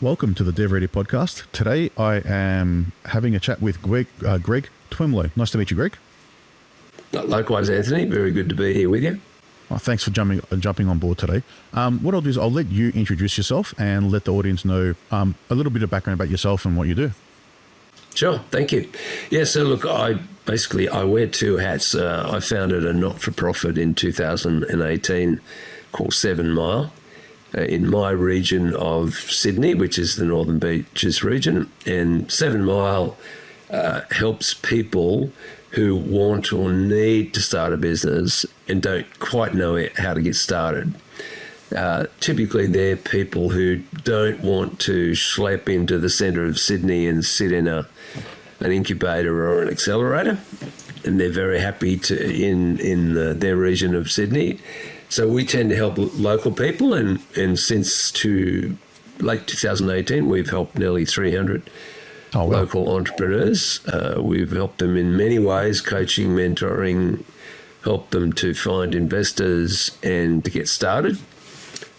Welcome to the DevReady Podcast. Today I am having a chat with Greg Twemlow. Nice to meet you, Greg. Likewise, Anthony. Very good to be here with you. Oh, thanks for jumping on board today. What I'll do is I'll let you introduce yourself and let the audience know a little bit of background about yourself and what you do. Sure. Thank you. Yeah, so look, I wear two hats. I founded a not-for-profit in 2018 called SEVENmile in my region of Sydney, which is the Northern Beaches region. And SEVENmile helps people who want or need to start a business and don't quite know how to get started. Typically, they're people who don't want to schlep into the centre of Sydney and sit in an incubator or an accelerator, and they're very happy in their region of Sydney. So we tend to help local people, and since late 2018, we've helped nearly 300 local entrepreneurs. We've helped them in many ways, coaching, mentoring, helped them to find investors and to get started.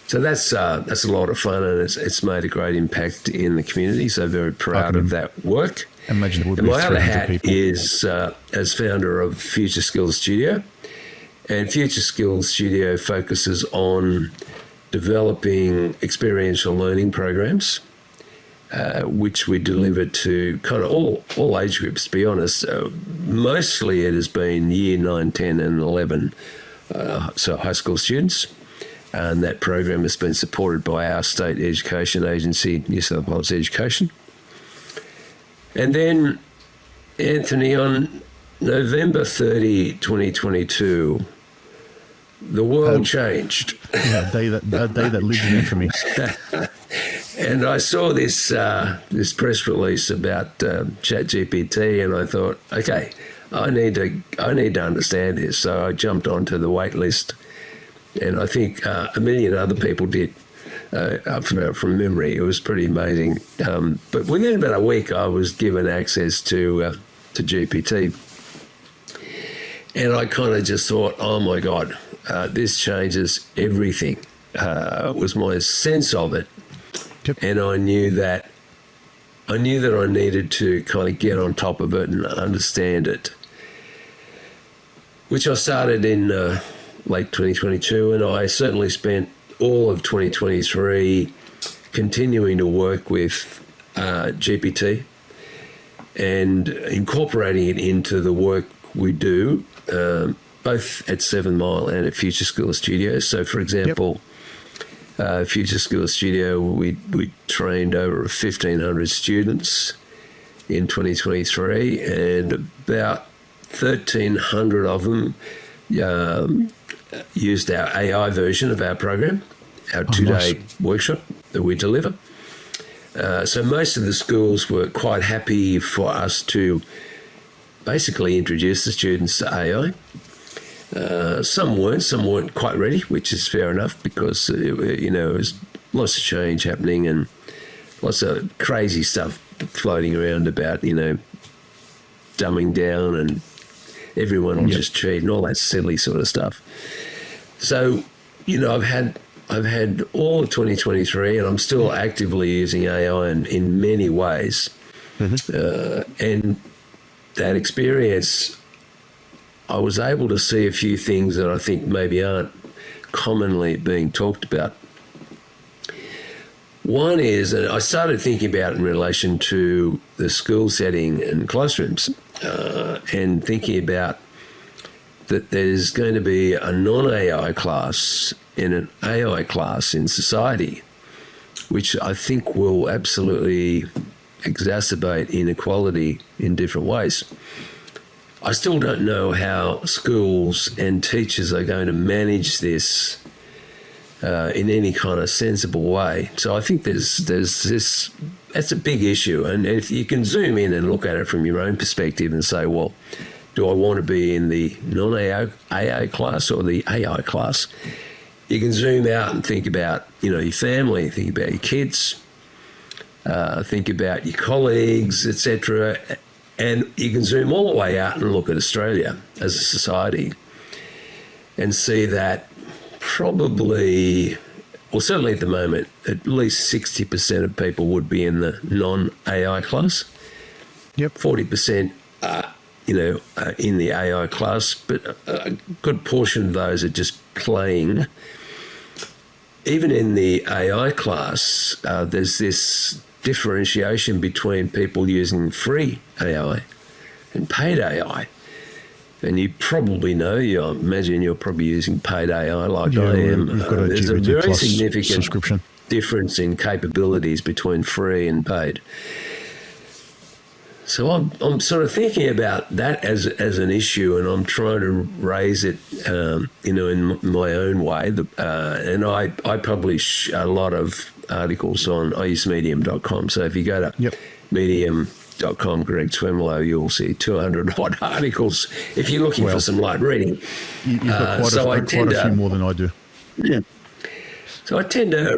So that's a lot of fun, and it's made a great impact in the community. So very proud of that work. Imagine it would be my other 300 hat people. is as founder of Future Skills Studio. And Future Skills Studio focuses on developing experiential learning programs, which we deliver to kind of all age groups, to be honest. Mostly it has been year 9, 10 and 11, so high school students. And that program has been supported by our state education agency, New South Wales Education. And then, Anthony, on November 30, 2022, the world changed. Yeah, a day that lives in infamy. And I saw this press release about ChatGPT, and I thought, okay, I need to understand this. So I jumped onto the wait list, and I think a million other people did. From memory, it was pretty amazing. But within about a week, I was given access to GPT, and I kind of just thought, oh my God, this changes everything. Was my sense of it. Yep. And I knew that I needed to kind of get on top of it and understand it, which I started in late 2022, and I certainly spent all of 2023 continuing to work with GPT and incorporating it into the work we do, both at SEVENmile and at Future Skills Studio. So, for example, Future Skills Studio, we trained over 1,500 students in 2023, and about 1,300 of them used our AI version of our program, our two-day workshop that we deliver. So most of the schools were quite happy for us to basically introduce the students to AI. Some weren't quite ready, which is fair enough, because there was lots of change happening and lots of crazy stuff floating around about dumbing down and everyone will just cheat and all that silly sort of stuff. So I've had all of 2023, and I'm still actively using AI in many ways, and that experience, I was able to see a few things that I think maybe aren't commonly being talked about. One is, and I started thinking about it in relation to the school setting and classrooms, and thinking about that there's going to be a non-AI class and an AI class in society, which I think will absolutely exacerbate inequality in different ways. I still don't know how schools and teachers are going to manage this in any kind of sensible way. So I think there's this, that's a big issue. And if you can zoom in and look at it from your own perspective and say, well, do I want to be in the non-AI class or the AI class? You can zoom out and think about, your family, think about your kids, think about your colleagues, etc. And you can zoom all the way out and look at Australia as a society and see that probably well, certainly at the moment, at least 60% of people would be in the non-AI class. Yep. 40% are, in the AI class, but a good portion of those are just playing. Even in the AI class, there's this differentiation between people using free AI and paid AI. And you probably know, I imagine you're probably using paid AI like I am. We've got a There's a GPT very Plus significant subscription difference in capabilities between free and paid. So I'm sort of thinking about that as an issue, and I'm trying to raise it, in my own way. And I publish a lot of articles I use medium.com. So if you go to medium.com, Greg Twemlow, you'll see 200 odd articles if you're looking for some light reading. You've got quite a few more than I do. Yeah. So I tend to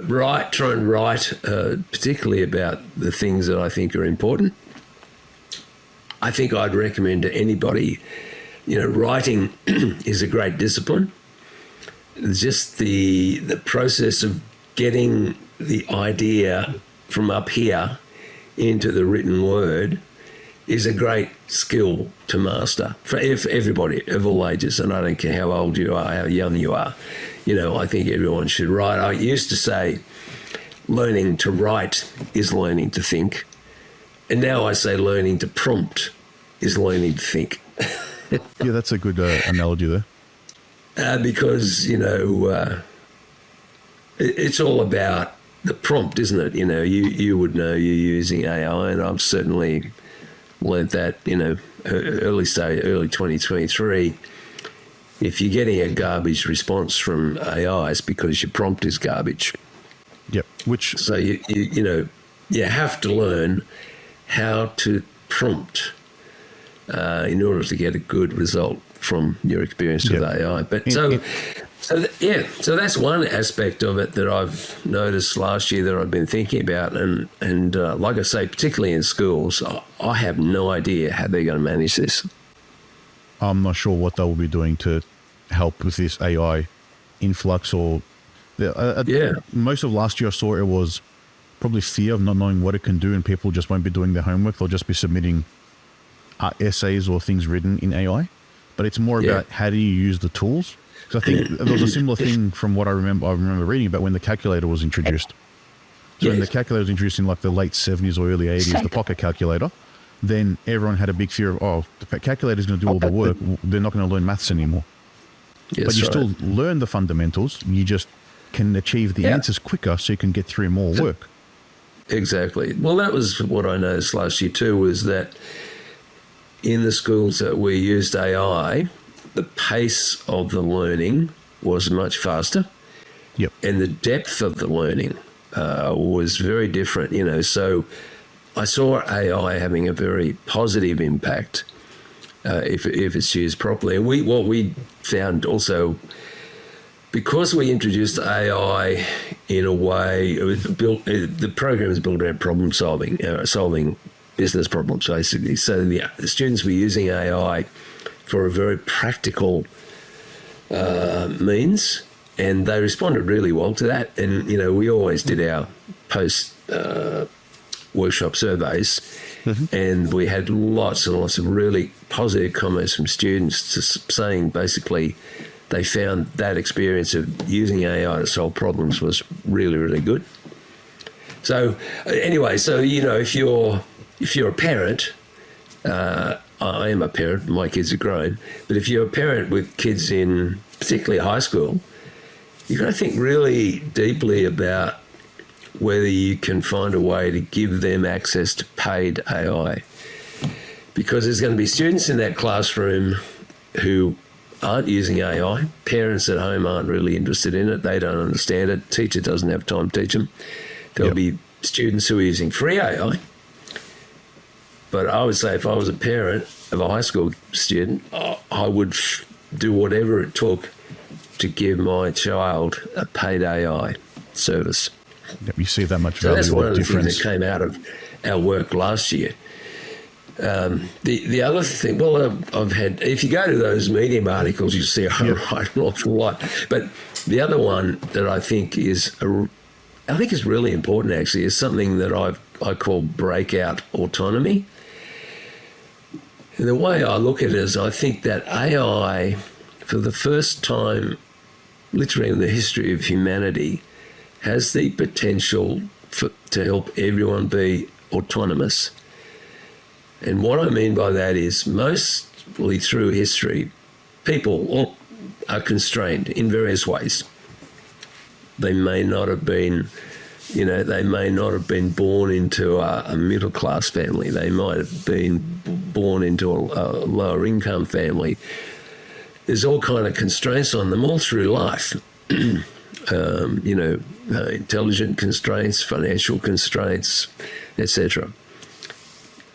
try and write particularly about the things that I think are important. I think I'd recommend to anybody, writing is a great discipline. It's just the process of getting the idea from up here into the written word is a great skill to master for everybody of all ages. And I don't care how old you are, how young you are. I think everyone should write. I used to say learning to write is learning to think. And now I say learning to prompt is learning to think. Yeah, that's a good analogy there. Because, it's all about the prompt, isn't it? You would know you're using AI, and I've certainly learned that, early 2023. If you're getting a garbage response from AI, it's because your prompt is garbage. Yep. So you have to learn how to prompt in order to get a good result from your experience with AI. But so that's one aspect of it that I've noticed last year that I've been thinking about, and like I say, particularly in schools, I have no idea how they're going to manage this. I'm not sure what they will be doing to help with this AI influx most of last year I saw it was probably fear of not knowing what it can do, and people just won't be doing their homework. They'll just be submitting essays or things written in AI. But it's more about how do you use the tools? Because I think there was a similar thing from what I remember reading about when the calculator was introduced. So when the calculator was introduced in like the late 70s or early 80s, the pocket calculator, then everyone had a big fear of, the calculator is going to do all the work. They're not going to learn maths anymore. Yes, but you still learn the fundamentals. You just can achieve the answers quicker so you can get through more work. Exactly. Well, that was what I noticed last year too, was that in the schools that we used AI, the pace of the learning was much faster. Yep. And the depth of the learning was very different, So I saw AI having a very positive impact if it's used properly. And what we found also, because we introduced AI in a way, the program is built around problem solving business problems, basically. So the students were using AI for a very practical means, and they responded really well to that. And, we always did our post workshop surveys, and we had lots and lots of really positive comments from students saying basically they found that experience of using AI to solve problems was really, really good. So anyway, if you're a parent, I am a parent, my kids are grown, but if you're a parent with kids in particularly high school, you've got to think really deeply about whether you can find a way to give them access to paid AI. Because there's going to be students in that classroom who aren't using AI. Parents at home aren't really interested in it. They don't understand it. Teacher doesn't have time to teach them. There'll be students who are using free AI. But I would say if I was a parent of a high school student, I would do whatever it took to give my child a paid AI service. Yep, you see that much value. So that's one of the difference. things that came out of our work last year. The other thing, well, I've had, if you go to those Medium articles, you see I write an awful lot. But the other one that I think is really important, actually, is something that I call Breakout Autonomy. And the way I look at it is I think that AI, for the first time, literally in the history of humanity, has the potential to help everyone be autonomous. And what I mean by that is mostly through history, people are constrained in various ways. They may not have been, born into a middle-class family. They might have been born into a lower-income family. There's all kind of constraints on them all through life. Intelligent constraints, financial constraints, etc.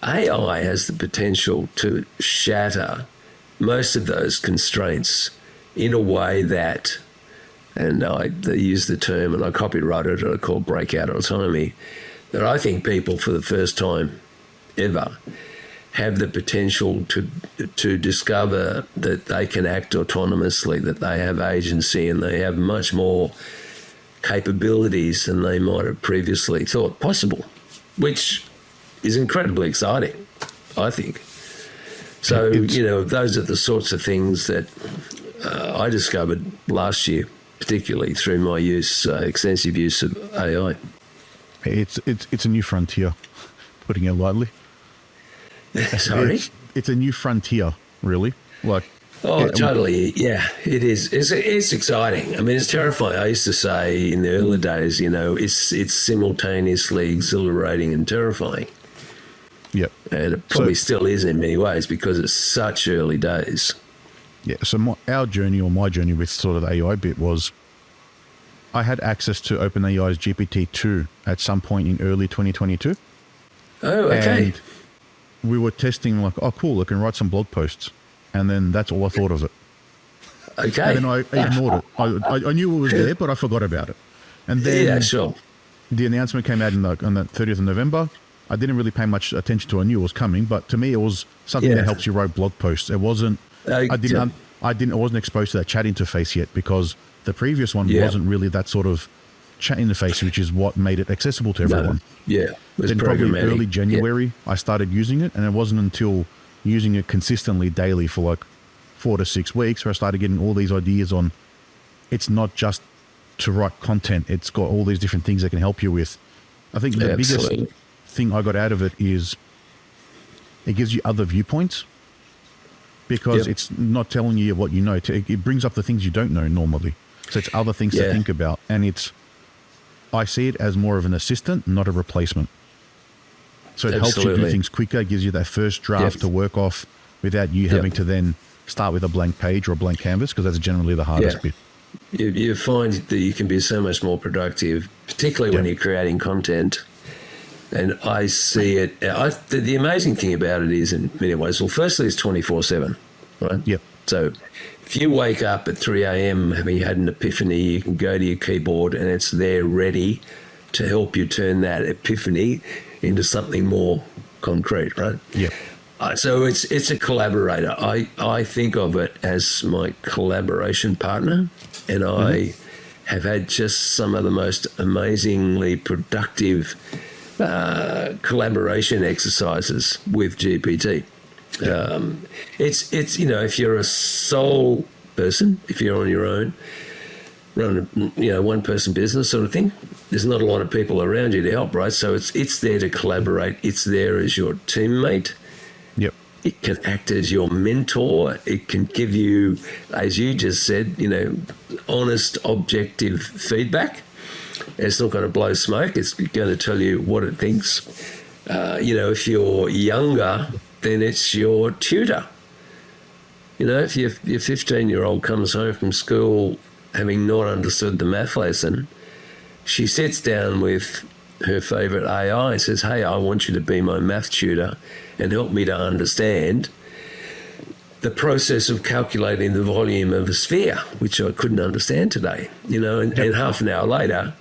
AI has the potential to shatter most of those constraints in a way that, and they use the term, and I copyrighted it, I call Breakout Autonomy, that I think people for the first time ever have the potential to discover that they can act autonomously, that they have agency, and they have much more capabilities than they might have previously thought possible, which is incredibly exciting, I think. So, those are the sorts of things that I discovered last year, particularly through my extensive use of AI. It's a new frontier, putting it lightly. Sorry? It's a new frontier, really. Totally. Yeah, it is. It's exciting. I mean, it's terrifying. I used to say in the early days, it's simultaneously exhilarating and terrifying. Yep. And it probably still is in many ways because it's such early days. Yeah. So my journey with sort of the AI bit was I had access to OpenAI's GPT-2 at some point in early 2022. Oh, okay. And we were testing oh, cool, I can write some blog posts. And then that's all I thought of it. Okay. And then I ignored it. I knew it was there, but I forgot about it. And then the announcement came out on the 30th of November. I didn't really pay much attention to it. I knew it was coming, but to me it was something that helps you write blog posts. It wasn't, I wasn't exposed to that chat interface yet because the previous one wasn't really that sort of chat interface, which is what made it accessible to everyone. Then probably early January, I started using it, and it wasn't until using it consistently daily for 4 to 6 weeks where I started getting all these ideas on it's not just to write content. It's got all these different things that can help you with. I think the biggest thing I got out of it is it gives you other viewpoints because it's not telling you what you know. It brings up the things you don't know normally. So it's other things to think about. And I see it as more of an assistant, not a replacement. So it helps you do things quicker, gives you that first draft to work off without you having to then start with a blank page or a blank canvas, because that's generally the hardest bit. You find that you can be so much more productive, particularly when you're creating content. And I see it, the amazing thing about it is in many ways, well, firstly, it's 24/7, right? Yep. So if you wake up at 3 a.m. having had an epiphany, you can go to your keyboard and it's there ready to help you turn that epiphany into something more concrete, right? Yeah. So it's a collaborator. I think of it as my collaboration partner, and I have had just some of the most amazingly productive collaboration exercises with GPT. It's if you're a sole person, if you're on your own, run a one person business sort of thing, there's not a lot of people around you to help, right? So it's there to collaborate. It's there as your teammate. Yep. It can act as your mentor. It can give you, as you just said, honest, objective feedback. It's not going to blow smoke. It's going to tell you what it thinks. If you're younger, then it's your tutor. If your 15-year-old comes home from school having not understood the math lesson, she sits down with her favourite AI and says, hey, I want you to be my math tutor and help me to understand the process of calculating the volume of a sphere, which I couldn't understand today. And half an hour later,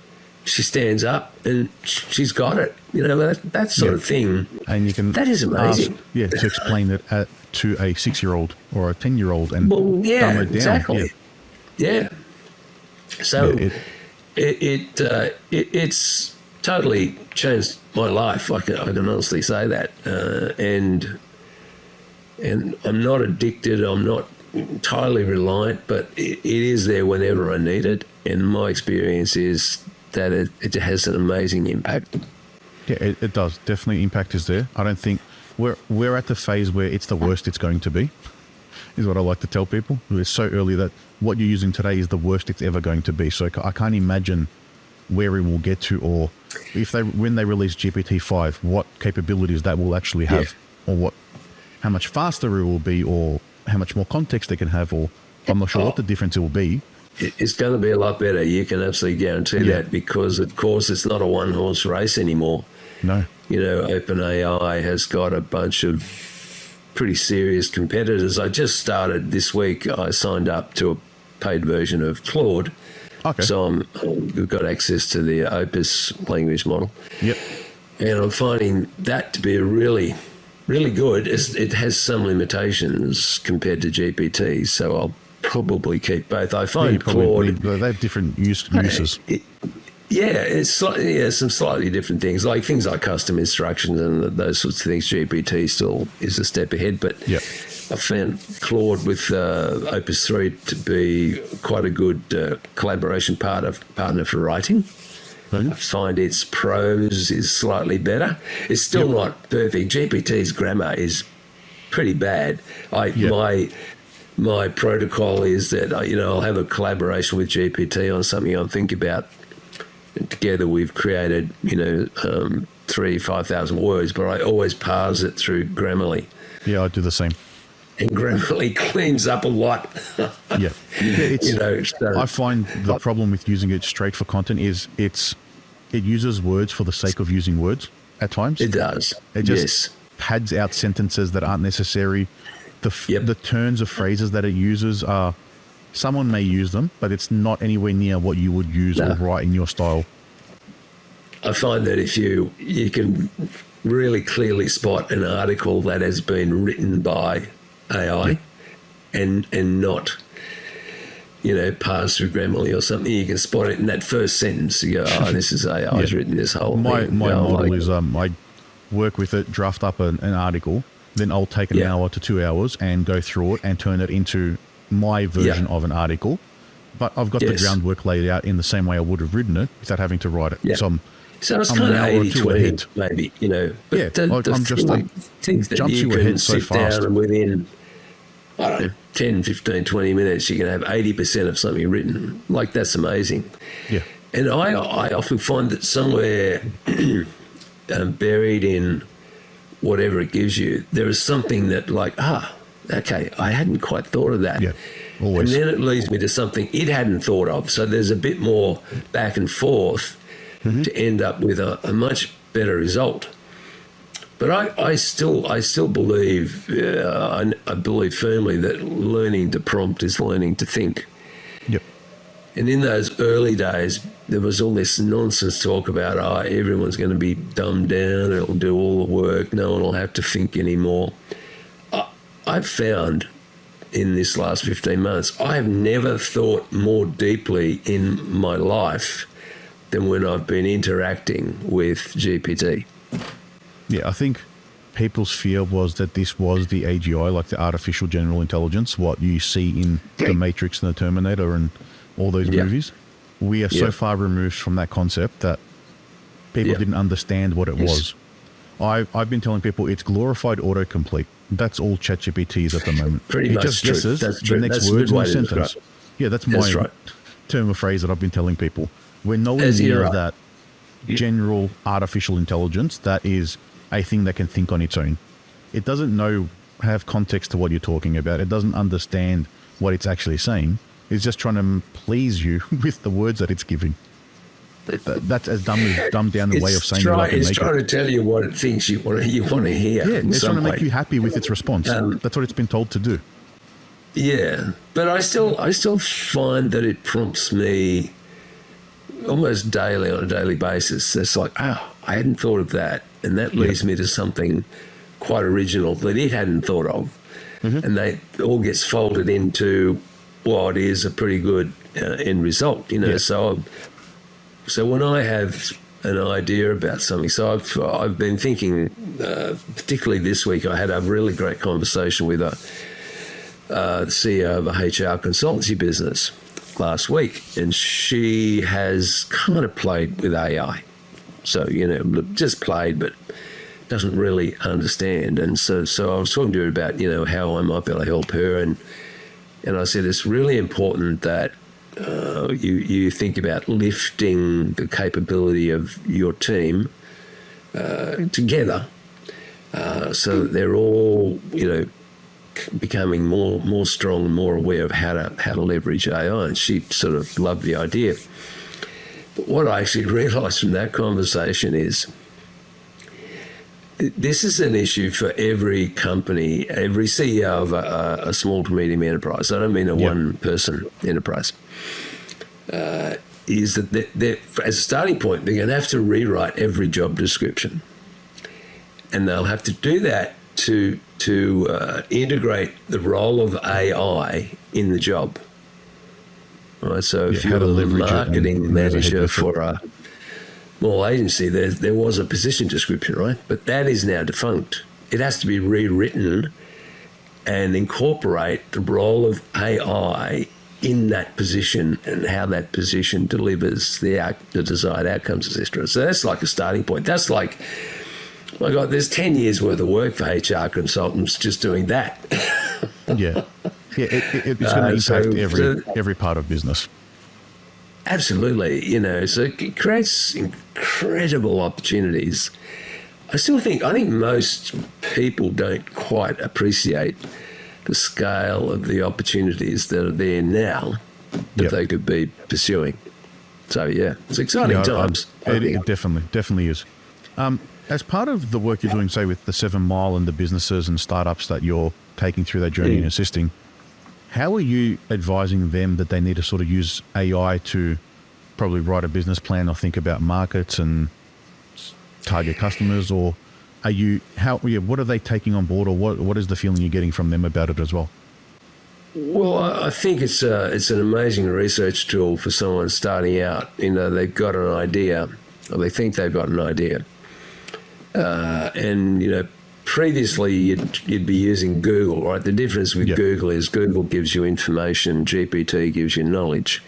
Yeah. she stands up and she's got it. You know, that sort of thing. And you can that is amazing. To explain it to a 6-year-old or a 10-year-old and dumb it down. Exactly. Yeah. So it's totally changed my life. I can honestly say that. And I'm not addicted. I'm not entirely reliant, but it is there whenever I need it. And my experience is that it has an amazing impact. Yeah, it does. Definitely impact is there. I don't think we're at the phase where it's the worst it's going to be, is what I like to tell people. It's so early that what you're using today is the worst it's ever going to be. So I can't imagine where it will get to, or when they release GPT-5, what capabilities that will actually have, or how much faster it will be, or how much more context they can have, or I'm not sure what the difference it will be. It's going to be a lot better. You can absolutely guarantee that, because, of course, it's not a one-horse race anymore. No. You know, OpenAI has got a bunch of pretty serious competitors. I just started this week. I signed up to a paid version of Claude. Okay. So we've got access to the Opus language model. Yep. And I'm finding that to be a really, really good. It has some limitations compared to GPT, so I'll probably keep both. I find Claude... They have different uses. It's some slightly different things, like custom instructions and those sorts of things. GPT still is a step ahead, but I found Claude with Opus 3 to be quite a good collaboration partner for writing. I find its prose is slightly better. It's still not perfect. GPT's grammar is pretty bad. My protocol is that I'll have a collaboration with GPT on something I'm thinking about. And together we've created 5,000 words, but I always parse it through Grammarly. Yeah, I do the same. And Grammarly cleans up a lot. I find the problem with using it straight for content is it uses words for the sake of using words at times. It does. It just pads out sentences that aren't necessary. The turns of phrases that it uses are, someone may use them, but it's not anywhere near what you would use or write in your style. I find that if you can really clearly spot an article that has been written by AI and not, parsed through Grammarly or something, you can spot it in that first sentence. You go, this is AI's written this whole thing. My model is I work with it, draft up an article, then I'll take an hour to 2 hours and go through it and turn it into my version of an article. But I've got the groundwork laid out in the same way I would have written it without having to write it. So it's kind of 80-20 maybe, But I'm just things that jumps you you can ahead so sit fast. down and within, 10, 15, 20 minutes, you can have 80% of something written. Like, that's amazing. Yeah. And I often find that somewhere buried in whatever it gives you, there is something that okay, I hadn't quite thought of that. Yeah, always. And then it leads me to something it hadn't thought of. So there's a bit more back and forth to end up with a much better result. But I still believe, I believe firmly that learning to prompt is learning to think. Yep. And in those early days, there was all this nonsense talk about, everyone's going to be dumbed down, it'll do all the work, no one will have to think anymore. I've found in this last 15 months, I have never thought more deeply in my life than when I've been interacting with GPT. Yeah, I think people's fear was that this was the AGI, like the artificial general intelligence, what you see in The Matrix and The Terminator and all those movies. We are so far removed from that concept that people didn't understand what it was. I've been telling people it's glorified autocomplete. That's all ChatGPT is at the moment. Pretty much just guesses the next words in a sentence. Yeah, that's my term of phrase that I've been telling people. We're nowhere near that general artificial intelligence that is a thing that can think on its own. It doesn't have context to what you're talking about. It doesn't understand what it's actually saying. It's just trying to please you with the words that it's giving. That's as dumbed down the way of saying that I can make it. It's trying to tell you what it thinks you want to hear. Yeah, it's trying to make you happy with its response. That's what it's been told to do. Yeah, but I still find that it prompts me almost daily, on a daily basis. It's like, I hadn't thought of that. And that leads me to something quite original that it hadn't thought of. And they all gets folded into what is a pretty good end result, So when I have an idea about something, so I've been thinking, particularly this week, I had a really great conversation with the CEO of a HR consultancy business last week, and she has kind of played with AI. So, just played, but doesn't really understand. And so I was talking to her about, how I might be able to help her. And I said, it's really important that you think about lifting the capability of your team together so that they're all, becoming more strong and more aware of how to leverage AI. And she sort of loved the idea. But what I actually realised from that conversation is this is an issue for every company, every CEO of a small to medium enterprise. I don't mean a one-person enterprise. Is that as a starting point, they're going to have to rewrite every job description. And they'll have to do that to integrate the role of AI in the job. Right, so if you're a marketing manager for a small agency, there was a position description, right? But that is now defunct. It has to be rewritten and incorporate the role of AI in that position and how that position delivers the desired outcomes, etc. So that's like a starting point. That's like, my God, there's 10 years worth of work for HR consultants just doing that. It's going to impact every part of business. Absolutely, so it creates incredible opportunities. I think most people don't quite appreciate the scale of the opportunities that are there now that they could be pursuing. So, it's exciting times. It definitely is. As part of the work you're doing, say, with the 7Mile and the businesses and startups that you're taking through that journey and assisting, how are you advising them that they need to sort of use AI to probably write a business plan or think about markets and target customers? Or what are they taking on board, or what is the feeling you're getting from them about it as well? Well, I think it's an amazing research tool for someone starting out. They've got an idea, or they think they've got an idea. Previously you'd be using Google, right? The difference with Google is Google gives you information, GPT gives you knowledge.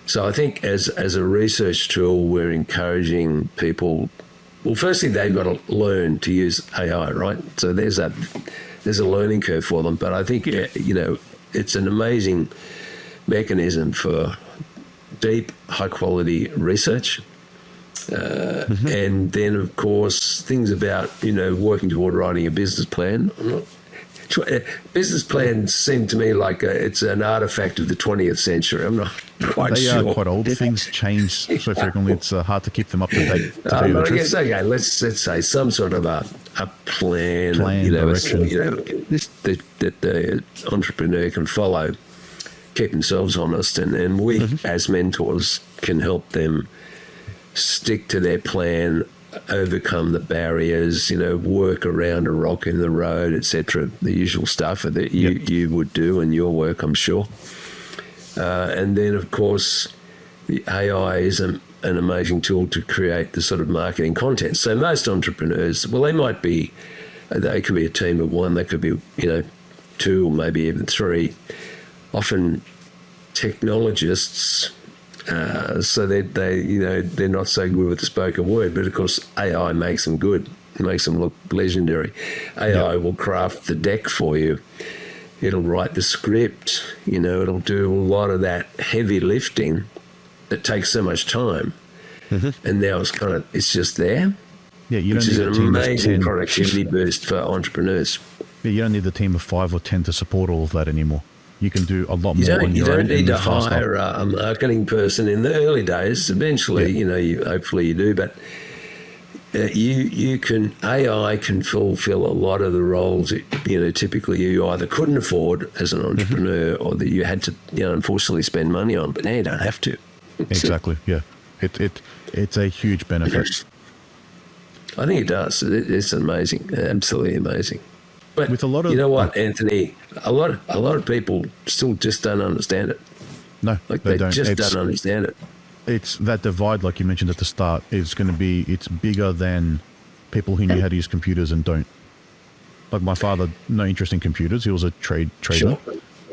So I think as a research tool, we're encouraging people. Well, firstly, they've got to learn to use AI, right? So there's a learning curve for them. But I think it's an amazing mechanism for deep, high quality research. And then, of course, things about, working toward writing a business plan. Business plans seem to me like it's an artifact of the 20th century. I'm not quite sure. They are quite old. Things change so frequently. It's hard to keep them up to date. I guess, okay, let's say some sort of a plan, direction. That the entrepreneur can follow, keep themselves honest, and we as mentors can help them stick to their plan, overcome the barriers, work around a rock in the road, etc. The usual stuff that you would do in your work, I'm sure. And then, of course, the AI is an amazing tool to create the sort of marketing content. So most entrepreneurs, well, they could be a team of one, they could be, two or maybe even three, often technologists. So they're not so good with the spoken word, but of course AI makes them good. It makes them look legendary. AI will craft the deck for you. It'll write the script. It'll do a lot of that heavy lifting that takes so much time. And now it's just there. Yeah, you don't need a team of 10. Amazing productivity boost for entrepreneurs. Yeah, you don't need a team of 5 or 10 to support all of that anymore. You can do a lot more on your own. You don't need to hire a marketing person in the early days. Eventually, hopefully you do, but AI can fulfill a lot of the roles that, typically you either couldn't afford as an entrepreneur or that you had to, unfortunately spend money on, but now you don't have to. Exactly, yeah. It's a huge benefit. I think it does. It's amazing, absolutely amazing. But With a lot of, you know what, Anthony, a lot of people still just don't understand it. No, Like they they don't. just don't understand it. It's that divide, like you mentioned at the start, is going to be, it's bigger than people who knew how to use computers and don't. Like my father, no interest in computers. He was a trader, Sure.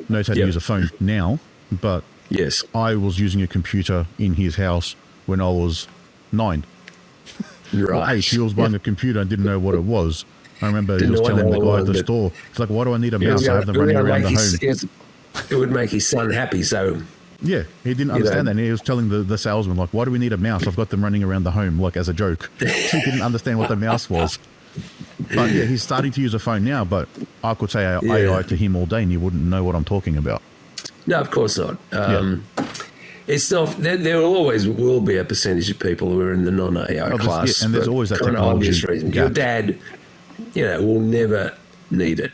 knows how to use a phone now, but Yes. I was using a computer in his house when I was 9. Or Right. 8. He was buying a computer and didn't know what it was. I remember he Didn't was know what telling the the hell guy it at the was, store, it's like, why do I need a mouse? I have them It running would around the make home. it would make his son happy. So Yeah, he didn't understand that. And he was telling the salesman, like, why do we need a mouse? I've got them running around the home, like, as a joke. He didn't understand what the mouse was. But yeah, he's starting to use a phone now, but I could say AI to him all day and he wouldn't know what I'm talking about. no, of course not. It's not. There always will be a percentage of people who are in the non-AI class, yeah, and there's for always that kind of obvious technology reason. Your gap. dad, will never need it.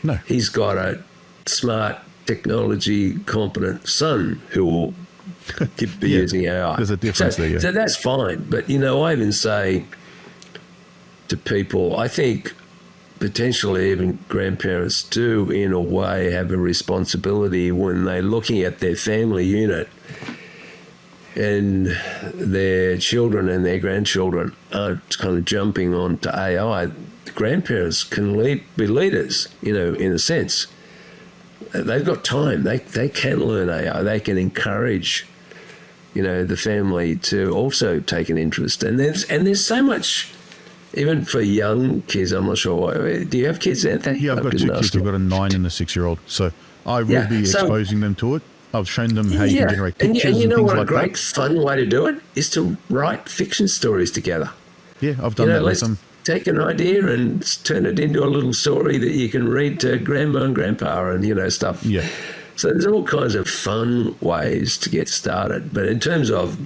No. He's got a smart, technology competent son who will be using AI. There's a difference there, yeah. So that's fine. But I even say to people, I think potentially even grandparents do in a way have a responsibility when they're looking at their family unit and their children and their grandchildren aren't kind of jumping onto AI. The grandparents can be leaders, in a sense. They've got time. They can learn AI. They can encourage, the family to also take an interest. And there's so much. Even for young kids, I'm not sure why. Do you have kids, Anthony? Yeah, I've got 2 kids. I've got a 9 and a 6-year-old. So I will be exposing them to it. I've shown them how you can generate pictures and you know things what like a great, that. fun way to do it is to write fiction stories together. Yeah, I've done that with Let's them. take an idea and turn it into a little story that you can read to grandma and grandpa and, stuff. Yeah. So there's all kinds of fun ways to get started. But in terms of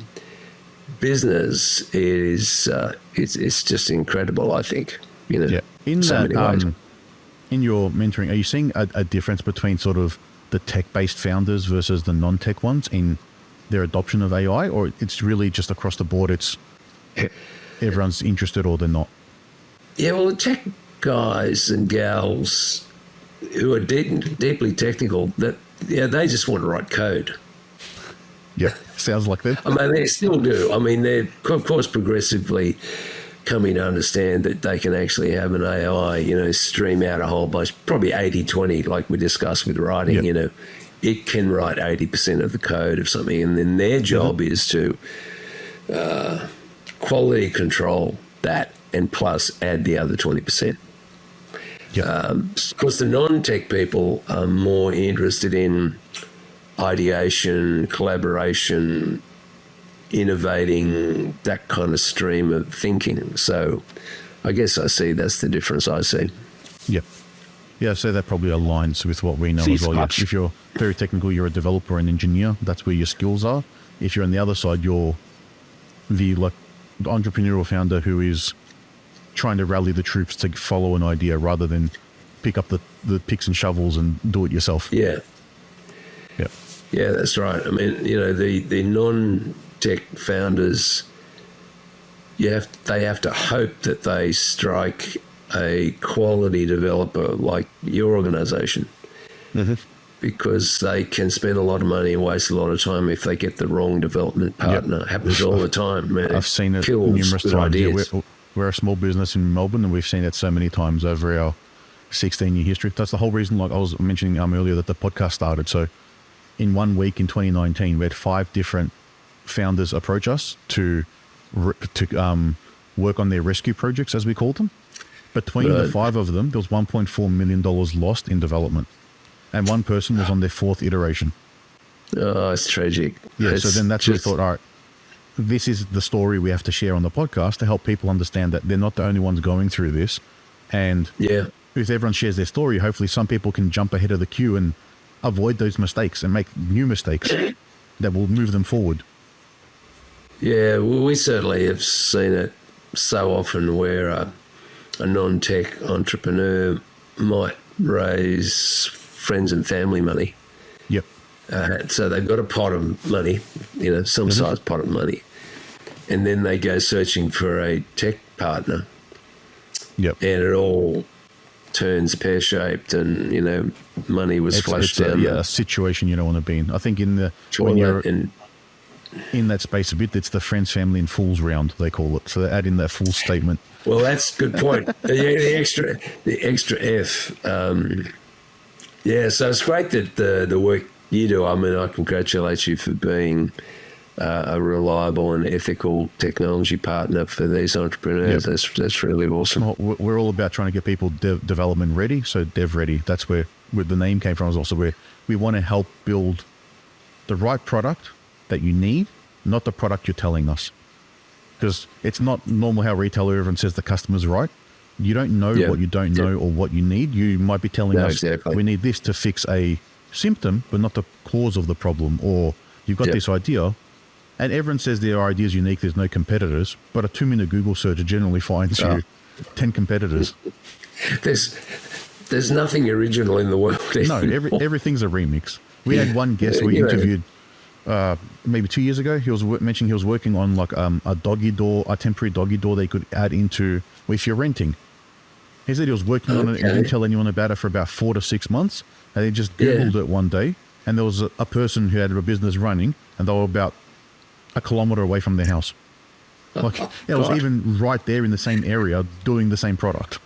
business, it's just incredible, I think. Yeah. In so that, many ways. in your mentoring, are you seeing a difference between sort of the tech-based founders versus the non-tech ones in their adoption of AI, or it's really just across the board? It's everyone's interested or they're not. Yeah, well, the tech guys and gals who are deeply technical, they just want to write code. Yeah, sounds like that. I mean, they still do. I mean, they're, of course, progressively coming to understand that they can actually have an AI, stream out a whole bunch, probably 80-20, like we discussed with writing, Yep. It can write 80% of the code of something, and then their job is to quality control that and plus add the other 20%. Yeah. Of course, the non-tech people are more interested in ideation, collaboration, innovating, that kind of stream of thinking. So I guess that's the difference I see. Yep. Yeah, so that probably aligns with what we know as well. If you're very technical, you're a developer and engineer, that's where your skills are. If you're on the other side, you're the entrepreneurial founder who is trying to rally the troops to follow an idea rather than pick up the picks and shovels and do it yourself. Yeah. Yep. Yeah, that's right. I mean, the non-tech founders, they have to hope that they strike a quality developer like your organization, because they can spend a lot of money and waste a lot of time if they get the wrong development partner. Yep. Happens all the time. Man. I've seen it numerous times. Yeah, we're a small business in Melbourne, and we've seen it so many times over our 16-year history. That's the whole reason, like I was mentioning earlier, that the podcast started. So in 1 week in 2019, we had 5 different founders approach us to work on their rescue projects, as we called them. Between the 5 of them, there was $1.4 million lost in development. And one person was on their 4th iteration. Oh, it's tragic. Yeah, so then that's when we thought, all right, this is the story we have to share on the podcast to help people understand that they're not the only ones going through this. And if everyone shares their story, hopefully some people can jump ahead of the queue and avoid those mistakes and make new mistakes that will move them forward. Yeah, well, we certainly have seen it so often where a non-tech entrepreneur might raise friends and family money. Yep. So they've got a pot of money, some size pot of money. and then they go searching for a tech partner. Yep. And it all turns pear-shaped, and, you know, money was flushed down. A situation you don't want to be in. I think when you're in that space a bit, it's the friends, family, and fools round, they call it. So they add in that fool statement. Well, that's a good point. the extra F. So it's great that the work you do, I mean, I congratulate you for being a reliable and ethical technology partner for these entrepreneurs. Yep. That's really awesome. We're all about trying to get people development ready. So DevReady, that's where the name came from. Is also where we want to help build the right product that you need, not the product you're telling us. Because it's not normal how retailer everyone says the customer's right. You don't know what you don't know or what you need. You might be telling us we need this to fix a symptom, but not the cause of the problem. Or you've got this idea, and everyone says their idea is unique, there's no competitors, but a 2-minute Google search generally finds you 10 competitors. There's nothing original in the world anymore. No, everything's a remix. We had one guest we interviewed maybe 2 years ago. He was mentioning he was working on like a doggy door, a temporary doggy door they could add into if you're renting. He said he was working on it and didn't tell anyone about it for about 4 to 6 months. And he just Googled it one day, and there was a person who had a business running, and they were about 1 kilometer away from their house. Like it was even right there in the same area doing the same product.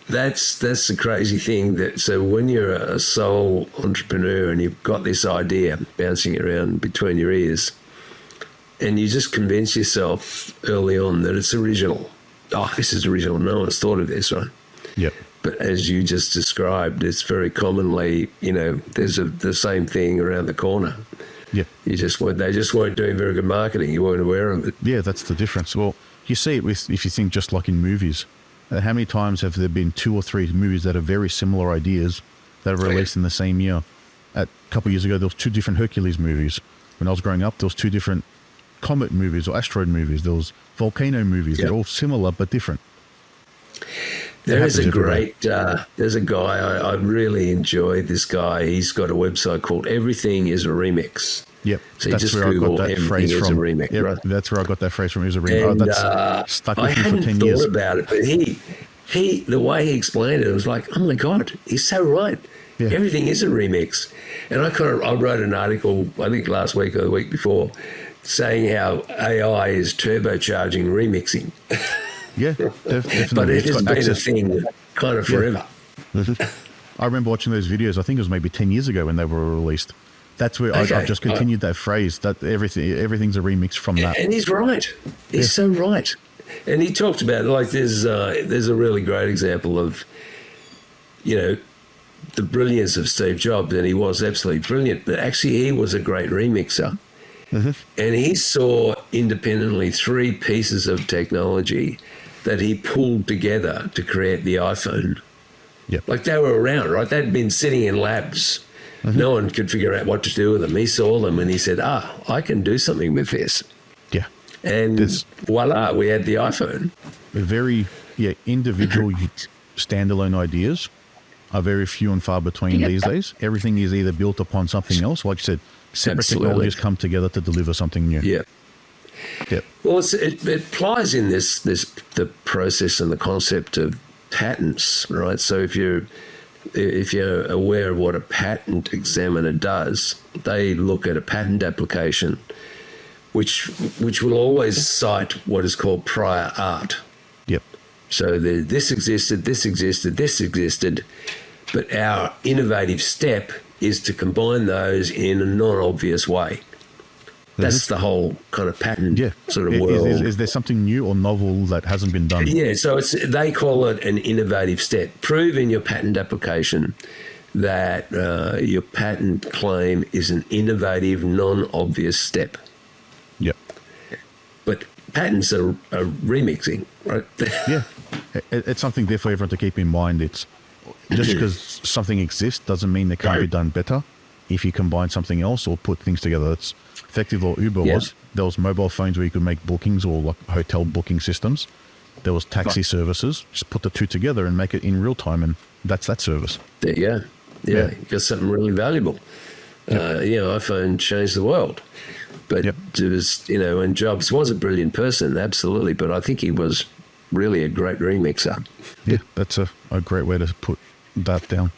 That's the crazy thing. So when you're a sole entrepreneur and you've got this idea bouncing around between your ears, and you just convince yourself early on that it's original. Oh, this is original. No one's thought of this, right? Yep. But as you just described, it's very commonly, you know, there's the same thing around the corner. Yeah. They just weren't doing very good marketing. You weren't aware of it. Yeah, that's the difference. Well, you see it if you think just like in movies. How many times have there been 2 or 3 movies that are very similar ideas that are released in the same year? A couple of years ago, there was 2 different Hercules movies. When I was growing up, there was 2 different comet movies or asteroid movies. There was volcano movies. They're all similar but different. There's a guy, I really enjoy this guy. He's got a website called Everything is a Remix. Yep. So that's where I got that phrase from. Remix, yep, right? That's where I got that phrase from. Is a remix. That's stuck with me for 10 years. I hadn't thought about it, but he, the way he explained it, I was like, oh my God, he's so right. Yeah. Everything is a remix. And I wrote an article, I think last week or the week before, saying how AI is turbocharging remixing. Yeah, definitely. But it has been a thing kind of forever. I remember watching those videos. I think it was maybe 10 years ago when they were released. That's where I've just continued that phrase, that everything's a remix from that. And he's right. He's so right. And he talked about, like, there's a really great example of, you know, the brilliance of Steve Jobs, and he was absolutely brilliant, but actually he was a great remixer. Mm-hmm. And he saw independently 3 pieces of technology that he pulled together to create the iPhone. Yep. Like they were around, right? They'd been sitting in labs. Mm-hmm. No one could figure out what to do with them. He saw them and he said, I can do something with this. Yeah. And voila, we had the iPhone. Very individual standalone ideas are very few and far between these days. Everything is either built upon something else. Like you said, separate technologies come together to deliver something new. Yeah. Yep. Well, it applies in the process and the concept of patents, right? So if you're aware of what a patent examiner does, they look at a patent application, which will always cite what is called prior art. Yep. So this existed, but our innovative step is to combine those in a non-obvious way. That's the whole kind of patent sort of world. Is there something new or novel that hasn't been done? Yeah, so they call it an innovative step. Prove in your patent application that your patent claim is an innovative, non-obvious step. Yep. But patents are remixing, right? Yeah. It's something there for everyone to keep in mind. It's just because something exists doesn't mean it can't be done better if you combine something else or put things together. It's effectively what Uber was. There was mobile phones where you could make bookings or like hotel booking systems. There was taxi services. Just put the two together and make it in real time, and that's that service. There you go. Yeah, you got something really valuable. iPhone changed the world. But Yep. it was, and Jobs was a brilliant person, absolutely. But I think he was really a great remixer. Yeah, that's a great way to put that down.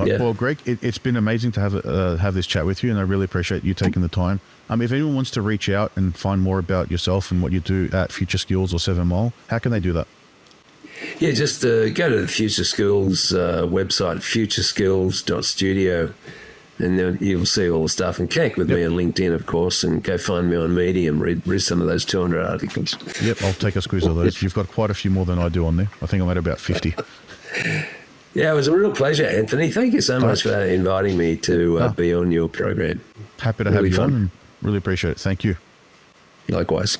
Yeah. Well, Greg, it's been amazing to have this chat with you, and I really appreciate you taking the time. If anyone wants to reach out and find more about yourself and what you do at Future Skills or 7mile, how can they do that? Yeah, just go to the Future Skills website, futureskills.studio, and then you'll see all the stuff. And connect with me on LinkedIn, of course, and go find me on Medium, read some of those 200 articles. Yep, I'll take a squeeze of those. You've got quite a few more than I do on there. I think I'm at about 50. Yeah, it was a real pleasure, Anthony. Thank you so much for inviting me to be on your program. Happy to have you on, and really appreciate it. Thank you. Likewise.